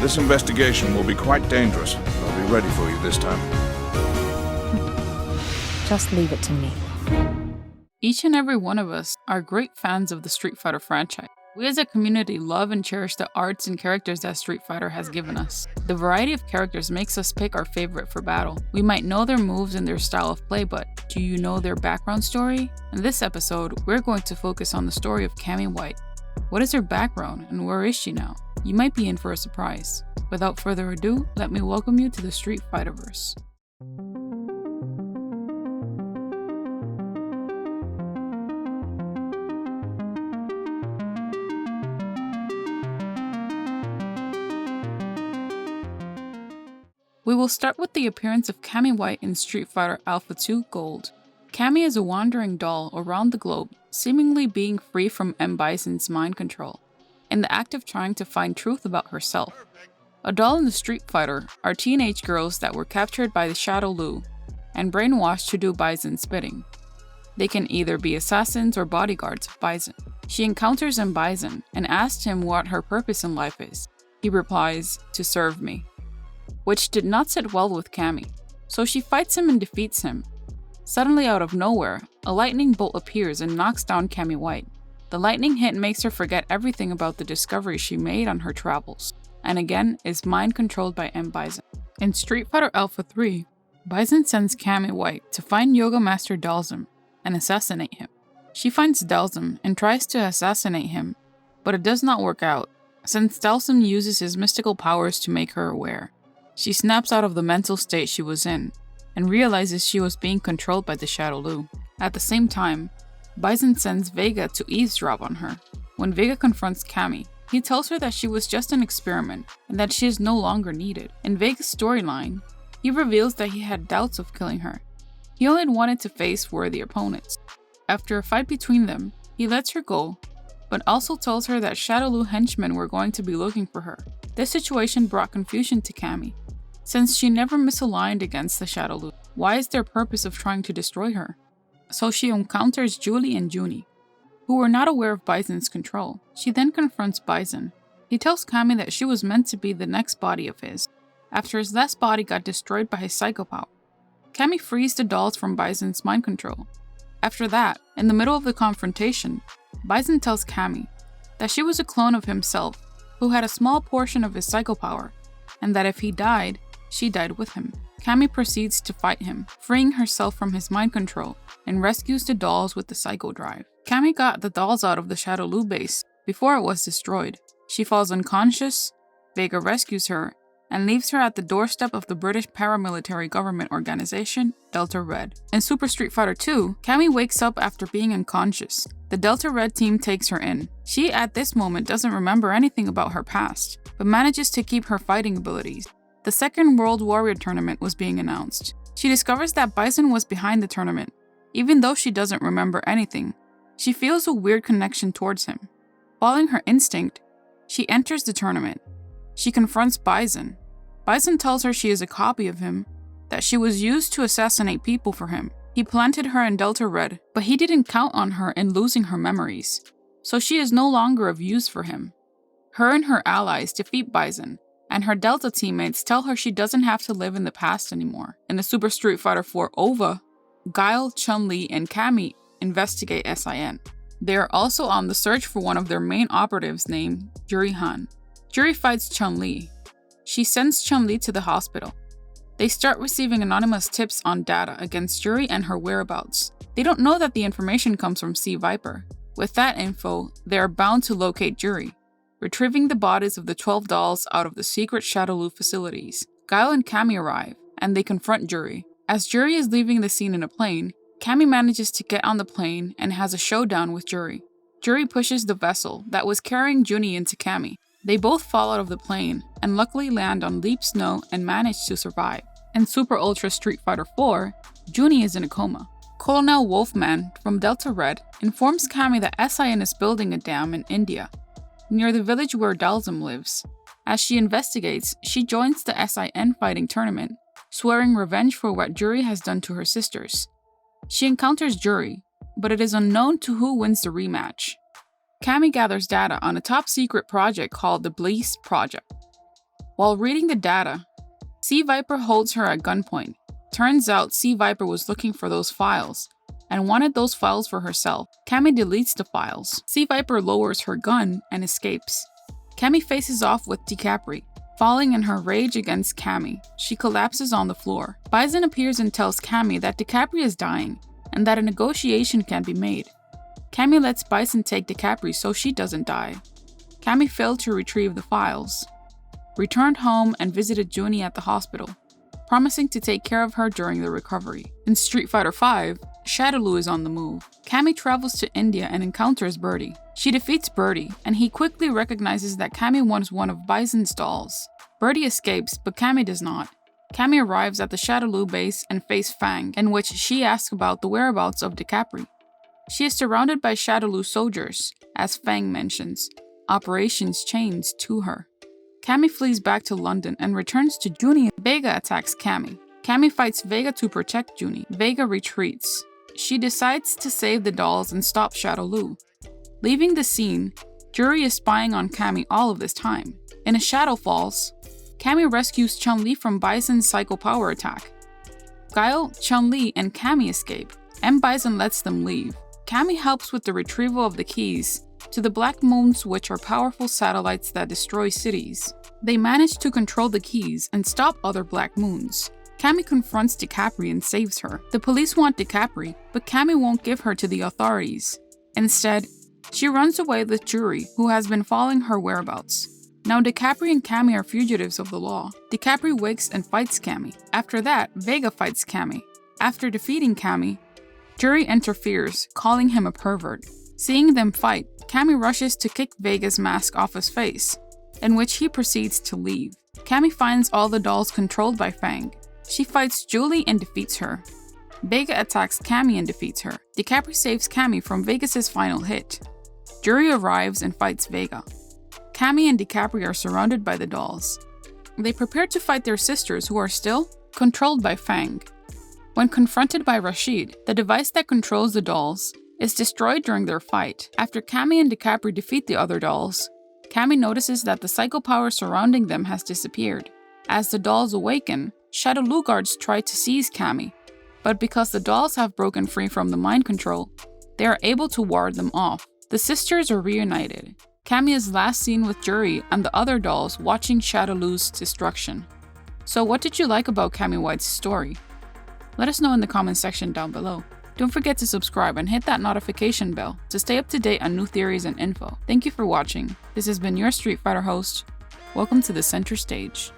This investigation will be quite dangerous. I'll be ready for you this time. Just leave it to me. Each and every one of us are great fans of the Street Fighter franchise. We as a community love and cherish the arts and characters that Street Fighter has given us. The variety of characters makes us pick our favorite for battle. We might know their moves and their style of play, but do you know their background story? In this episode, we're going to focus on the story of Cammy White. What is her background and where is she now? You might be in for a surprise. Without further ado, let me welcome you to the Street Fighterverse. We will start with the appearance of Cammy White in Street Fighter Alpha 2 Gold. Cammy is a wandering doll around the globe, seemingly being free from M. Bison's mind control, in the act of trying to find truth about herself. A doll and the Street Fighter are teenage girls that were captured by the Shadow Lu and brainwashed to do Bison's bidding. They can either be assassins or bodyguards of Bison. She encounters M. Bison and asks him what her purpose in life is. He replies, "To serve me," which did not sit well with Cammy, so she fights him and defeats him. Suddenly out of nowhere, a lightning bolt appears and knocks down Cammy White. The lightning hit makes her forget everything about the discovery she made on her travels, and again is mind-controlled by M. Bison. In Street Fighter Alpha 3, Bison sends Cammy White to find Yoga Master Dalsum and assassinate him. She finds Dalsum and tries to assassinate him, but it does not work out, since Dalsum uses his mystical powers to make her aware. She snaps out of the mental state she was in, and realizes she was being controlled by the Shadow Lu. At the same time, Bison sends Vega to eavesdrop on her. When Vega confronts Cammy, he tells her that she was just an experiment, and that she is no longer needed. In Vega's storyline, he reveals that he had doubts of killing her. He only wanted to face worthy opponents. After a fight between them, he lets her go, but also tells her that Shadow Lu henchmen were going to be looking for her. This situation brought confusion to Cammy, since she never misaligned against the Shadow Lu. Why is their purpose of trying to destroy her? So she encounters Julie and Junie, who were not aware of Bison's control. She then confronts Bison. He tells Cammy that she was meant to be the next body of his, after his last body got destroyed by his psycho power. Cammy frees the dolls from Bison's mind control. After that, in the middle of the confrontation, Bison tells Cammy that she was a clone of himself, who had a small portion of his psycho power, and that if he died, she died with him. Cammy proceeds to fight him, freeing herself from his mind control, and rescues the dolls with the psycho drive. Cammy got the dolls out of the Shadow Lu base before it was destroyed. She falls unconscious, Vega rescues her, and leaves her at the doorstep of the British paramilitary government organization, Delta Red. In Super Street Fighter 2, Cammy wakes up after being unconscious. The Delta Red team takes her in. She at this moment doesn't remember anything about her past, but manages to keep her fighting abilities. The second World Warrior tournament was being announced. She discovers that Bison was behind the tournament. Even though she doesn't remember anything, she feels a weird connection towards him. Following her instinct, she enters the tournament. She confronts Bison. Bison tells her she is a copy of him, that she was used to assassinate people for him. He planted her in Delta Red, but he didn't count on her in losing her memories, so she is no longer of use for him. Her and her allies defeat Bison, and her Delta teammates tell her she doesn't have to live in the past anymore. In the Super Street Fighter 4 OVA, Guile, Chun-Li, and Cammy investigate SIN. They are also on the search for one of their main operatives named Juri Han. Juri fights Chun-Li. She sends Chun-Li to the hospital. They start receiving anonymous tips on data against Juri and her whereabouts. They don't know that the information comes from Sea Viper. With that info, they are bound to locate Juri, retrieving the bodies of the 12 dolls out of the secret Shadow Lu facilities. Guile and Cammy arrive, and they confront Juri. As Juri is leaving the scene in a plane, Cammy manages to get on the plane and has a showdown with Juri. Juri pushes the vessel that was carrying Junie into Cammy. They both fall out of the plane, and luckily land on Leap Snow and manage to survive. In Super Ultra Street Fighter 4, Junie is in a coma. Colonel Wolfman from Delta Red informs Cammy that SIN is building a dam in India, near the village where Dalsum lives. As she investigates, she joins the SIN fighting tournament, swearing revenge for what Juri has done to her sisters. She encounters Juri, but it is unknown to who wins the rematch. Cammy gathers data on a top-secret project called the Blease Project. While reading the data, Sea Viper holds her at gunpoint. Turns out Sea Viper was looking for those files and wanted those files for herself. Cammy deletes the files. Sea Viper lowers her gun and escapes. Cammy faces off with DiCaprio. Falling in her rage against Cammy, she collapses on the floor. Bison appears and tells Cammy that DiCaprio is dying and that a negotiation can be made. Cammy lets Bison take DiCaprio so she doesn't die. Cammy failed to retrieve the files, returned home and visited Junie at the hospital, promising to take care of her during the recovery. In Street Fighter V, Shadaloo is on the move. Cammy travels to India and encounters Birdie. She defeats Birdie, and he quickly recognizes that Cammy wants one of Bison's dolls. Birdie escapes, but Cammy does not. Cammy arrives at the Shadaloo base and faces Fang, in which she asks about the whereabouts of DiCaprio. She is surrounded by Shadaloo soldiers, as Fang mentions. Operations Chains to her. Cammy flees back to London and returns to Junie. Vega attacks Cammy. Cammy fights Vega to protect Junie. Vega retreats. She decides to save the dolls and stop Shadaloo. Leaving the scene, Juri is spying on Cammy all of this time. In a Shadow Falls, Cammy rescues Chun-Li from Bison's psycho power attack. Guile, Chun-Li, and Cammy escape. M. Bison lets them leave. Cammy helps with the retrieval of the keys to the Black Moons, which are powerful satellites that destroy cities. They manage to control the keys and stop other Black Moons. Cammy confronts DiCaprio and saves her. The police want DiCaprio, but Cammy won't give her to the authorities. Instead, she runs away with Juri, who has been following her whereabouts. Now DiCaprio and Cammy are fugitives of the law. DiCaprio wakes and fights Cammy. After that, Vega fights Cammy. After defeating Cammy, Juri interferes, calling him a pervert. Seeing them fight, Cammy rushes to kick Vega's mask off his face, in which he proceeds to leave. Cammy finds all the dolls controlled by Fang. She fights Julie and defeats her. Vega attacks Cammy and defeats her. DiCaprio saves Cammy from Vegas' final hit. Juri arrives and fights Vega. Cammy and DiCaprio are surrounded by the dolls. They prepare to fight their sisters, who are still controlled by Fang. When confronted by Rashid, the device that controls the dolls is destroyed during their fight. After Cammy and DiCaprio defeat the other dolls, Cammy notices that the psycho power surrounding them has disappeared. As the dolls awaken, Shadaloo guards try to seize Cammy, but because the dolls have broken free from the mind control, they are able to ward them off. The sisters are reunited. Cammy is last seen with Juri and the other dolls watching Shadaloo's destruction. So what did you like about Cammy White's story? Let us know in the comment section down below. Don't forget to subscribe and hit that notification bell to stay up to date on new theories and info. Thank you for watching. This has been your Street Fighter host. Welcome to the center stage.